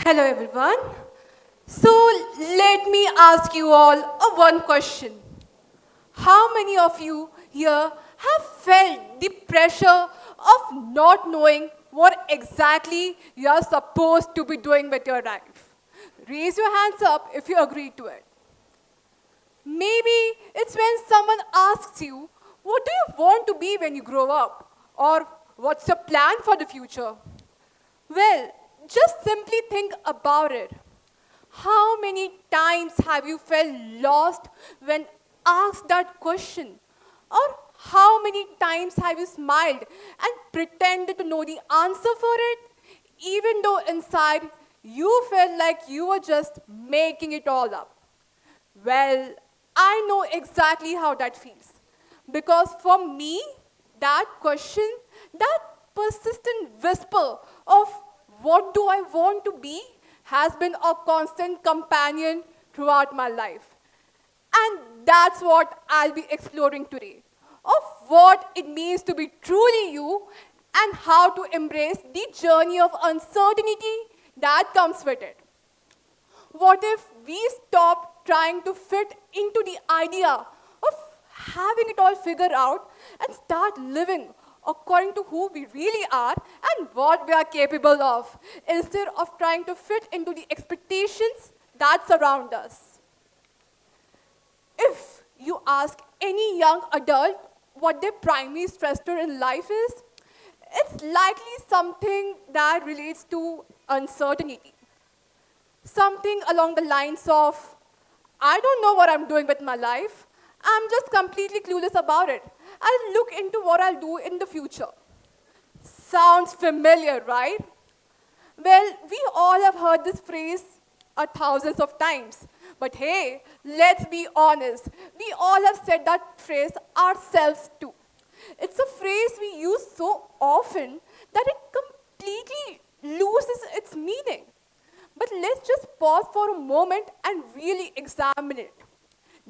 Hello everyone. So let me ask you all a one question. How many of you here have felt the pressure of not knowing what exactly you are supposed to be doing with your life? Raise your hands up if you agree to it. Maybe it's when someone asks you, what do you want to be when you grow up? Or what's your plan for the future? Well, just simply think about it. How many times have you felt lost when asked that question? Or how many times have you smiled and pretended to know the answer for it, even though inside you felt like you were just making it all up? Well, I know exactly how that feels. Because for me, that question, that persistent whisper of what do I want to be has been a constant companion throughout my life. And that's what I'll be exploring today of what it means to be truly you and how to embrace the journey of uncertainty that comes with it. What if we stop trying to fit into the idea of having it all figured out and start living according to who we really are and what we are capable of, instead of trying to fit into the expectations that surround us? If you ask any young adult what their primary stressor in life is, it's likely something that relates to uncertainty. Something along the lines of, I don't know what I'm doing with my life. I'm just completely clueless about it. I'll look into what I'll do in the future. Sounds familiar, right? Well, we all have heard this phrase thousands of times. But hey, let's be honest. We all have said that phrase ourselves too. It's a phrase we use so often that it completely loses its meaning. But let's just pause for a moment and really examine it.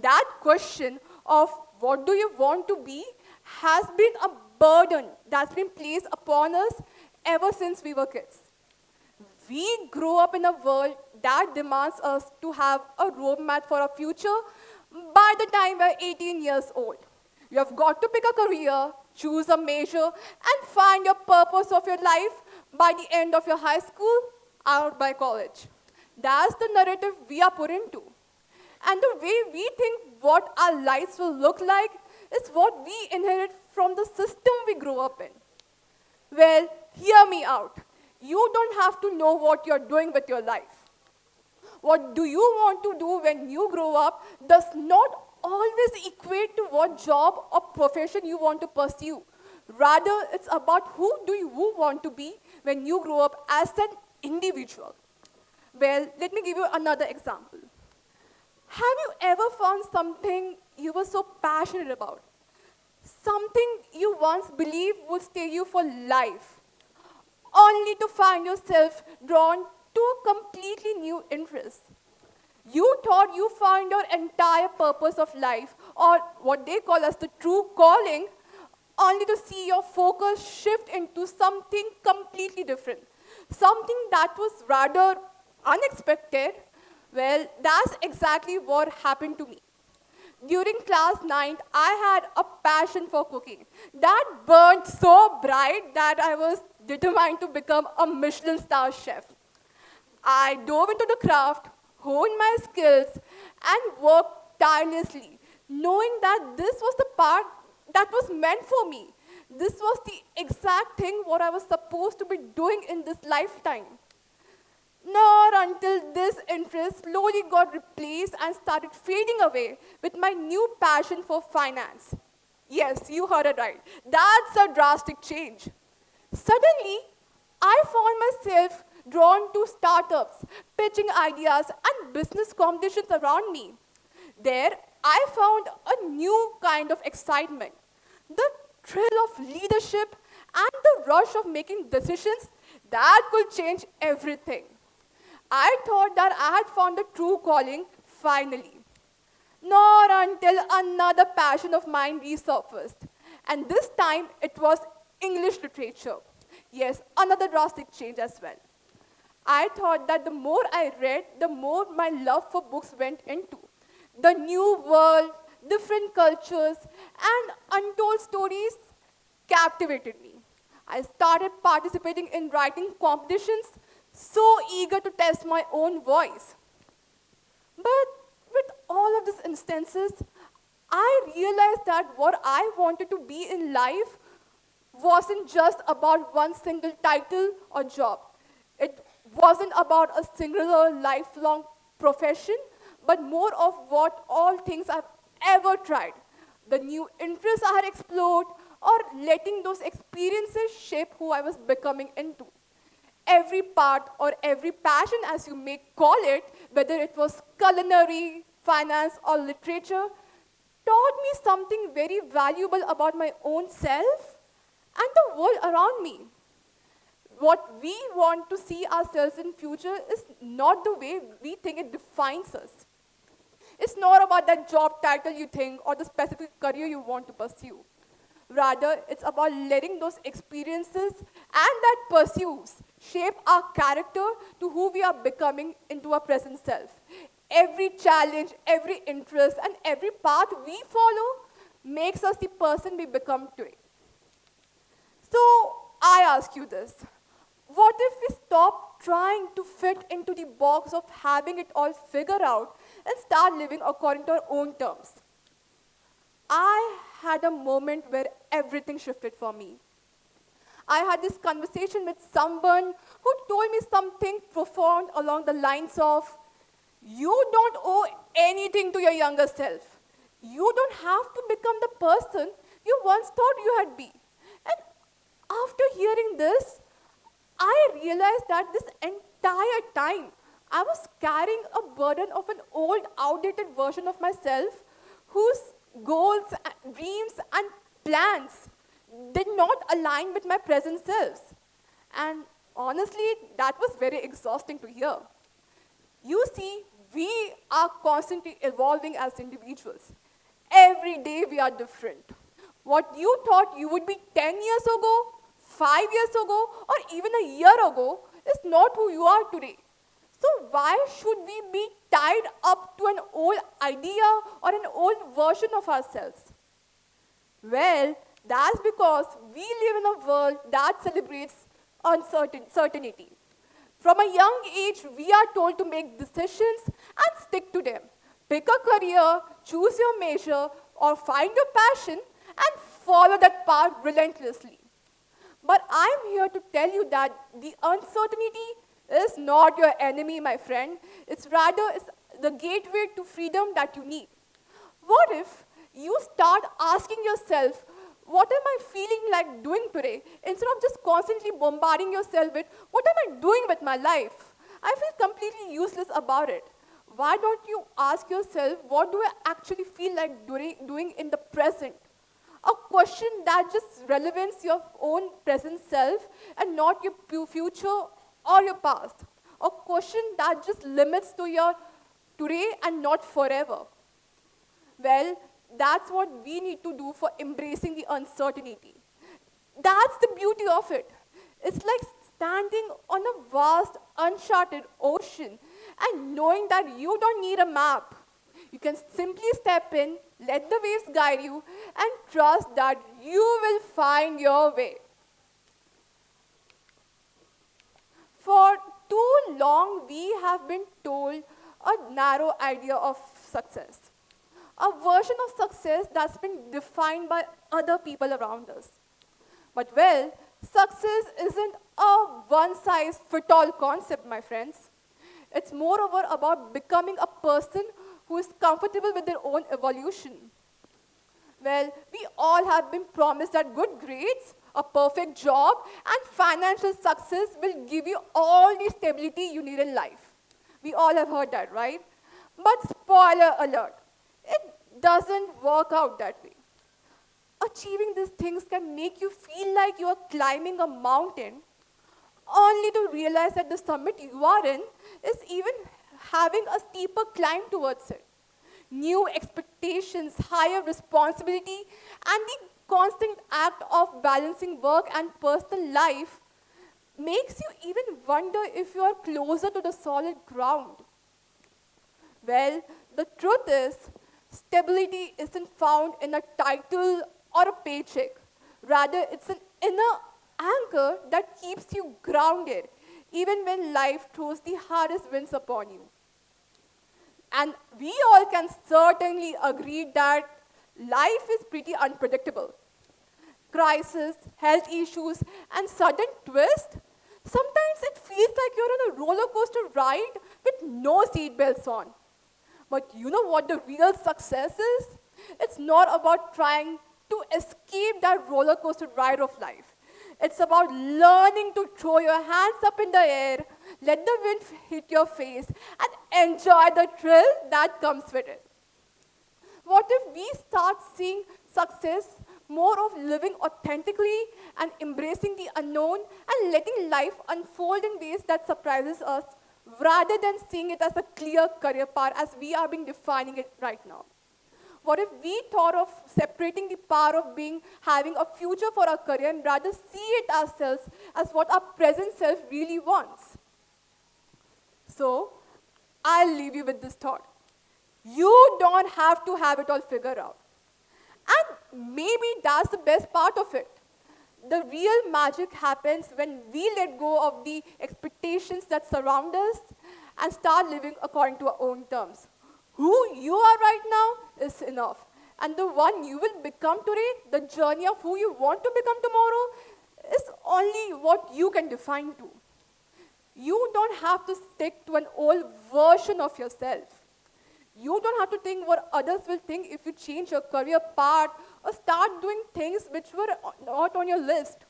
That question of what do you want to be has been a burden that's been placed upon us ever since we were kids. We grow up in a world that demands us to have a roadmap for our future by the time we're 18 years old. You have got to pick a career, choose a major, and find your purpose of your life by the end of your high school or by college. That's the narrative we are put into. And the way we think what our lives will look like is what we inherit from the system we grew up in. Well, hear me out. You don't have to know what you're doing with your life. What do you want to do when you grow up does not always equate to what job or profession you want to pursue. Rather, it's about who do you want to be when you grow up as an individual. Well, let me give you another example. Have you ever found something you were so passionate about? Something you once believed would stay you for life, only to find yourself drawn to a completely new interest. You thought you found your entire purpose of life, or what they call as the true calling, only to see your focus shift into something completely different. Something that was rather unexpected. Well, that's exactly what happened to me. During class 9th, I had a passion for cooking that burned so bright that I was determined to become a Michelin star chef. I dove into the craft, honed my skills, and worked tirelessly, knowing that this was the part that was meant for me. This was the exact thing what I was supposed to be doing in this lifetime. Nor until this interest slowly got replaced and started fading away with my new passion for finance. Yes, you heard it right. That's a drastic change. Suddenly, I found myself drawn to startups, pitching ideas, and business competitions around me. There, I found a new kind of excitement, the thrill of leadership and the rush of making decisions that could change everything. I thought that I had found a true calling finally. Nor until another passion of mine resurfaced. And this time it was English literature. Yes, another drastic change as well. I thought that the more I read, the more my love for books went into. The new world, different cultures, and untold stories captivated me. I started participating in writing competitions, so eager to test my own voice. But with all of these instances, I realized that what I wanted to be in life wasn't just about one single title or job. It wasn't about a singular lifelong profession, but more of what all things I've ever tried. The new interests I had explored, or letting those experiences shape who I was becoming into. Every part or every passion, as you may call it, whether it was culinary, finance, or literature, taught me something very valuable about my own self and the world around me. What we want to see ourselves in future is not the way we think it defines us. It's not about that job title you think or the specific career you want to pursue. Rather, it's about letting those experiences and that pursuits shape our character to who we are becoming into our present self. Every challenge, every interest, and every path we follow makes us the person we become today. So, I ask you this. What if we stop trying to fit into the box of having it all figured out and start living according to our own terms? I had a moment where everything shifted for me. I had this conversation with someone who told me something profound along the lines of, you don't owe anything to your younger self. You don't have to become the person you once thought you had be. And after hearing this, I realized that this entire time I was carrying a burden of an old, outdated version of myself whose goals, dreams, and plans did not align with my present selves. And honestly, that was very exhausting to hear. You see, we are constantly evolving as individuals. Every day we are different. What you thought you would be 10 years ago, 5 years ago, or even a year ago is not who you are today. So why should we be tied up to an old idea or an old version of ourselves? Well, that's because we live in a world that celebrates uncertainty. From a young age, we are told to make decisions and stick to them. Pick a career, choose your major, or find your passion and follow that path relentlessly. But I'm here to tell you that the uncertainty is not your enemy, my friend. It's the gateway to freedom that you need. What if you start asking yourself, what am I feeling like doing today? Instead of just constantly bombarding yourself with, what am I doing with my life? I feel completely useless about it. Why don't you ask yourself, what do I actually feel like doing in the present? A question that just relevance your own present self and not your future or your past. A question that just limits to your today and not forever. Well, that's what we need to do for embracing the uncertainty. That's the beauty of it. It's like standing on a vast, uncharted ocean and knowing that you don't need a map. You can simply step in, let the waves guide you, and trust that you will find your way. For too long, we have been told a narrow idea of success, a version of success that's been defined by other people around us. But well, success isn't a one-size-fits-all concept, my friends. It's moreover about becoming a person who is comfortable with their own evolution. Well, we all have been promised that good grades, a perfect job, and financial success will give you all the stability you need in life. We all have heard that, right? But spoiler alert, it doesn't work out that way. Achieving these things can make you feel like you are climbing a mountain, only to realize that the summit you are in is even having a steeper climb towards it. New expectations, higher responsibility, and the constant act of balancing work and personal life makes you even wonder if you are closer to the solid ground. Well, the truth is, stability isn't found in a title or a paycheck. Rather, it's an inner anchor that keeps you grounded, even when life throws the hardest winds upon you. And we all can certainly agree that life is pretty unpredictable. Crisis, health issues, and sudden twist. Sometimes it feels like you're on a roller coaster ride with no seatbelts on. But you know what the real success is? It's not about trying to escape that roller coaster ride of life. It's about learning to throw your hands up in the air, let the wind hit your face, and enjoy the thrill that comes with it. What if we start seeing success more of living authentically and embracing the unknown and letting life unfold in ways that surprises us rather than seeing it as a clear career path as we are being defining it right now? What if we thought of separating the power of having a future for our career and rather see it ourselves as what our present self really wants? So, I'll leave you with this thought. You don't have to have it all figured out. And maybe that's the best part of it. The real magic happens when we let go of the expectations that surround us and start living according to our own terms. Who you are right now is enough. And the one you will become today, the journey of who you want to become tomorrow, is only what you can define to. You don't have to stick to an old version of yourself. You don't have to think what others will think if you change your career path or start doing things which were not on your list.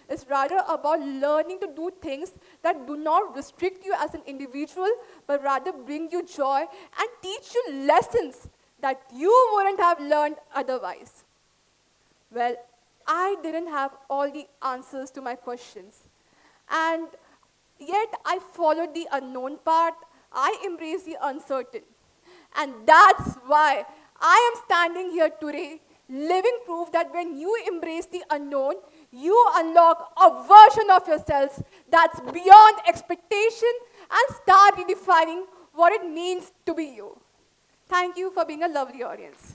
It's rather about learning to do things that do not restrict you as an individual, but rather bring you joy and teach you lessons that you wouldn't have learned otherwise. Well, I didn't have all the answers to my questions. And yet I followed the unknown path. I embraced the uncertain. And that's why I am standing here today, living proof that when you embrace the unknown, you unlock a version of yourselves that's beyond expectation and start redefining what it means to be you. Thank you for being a lovely audience.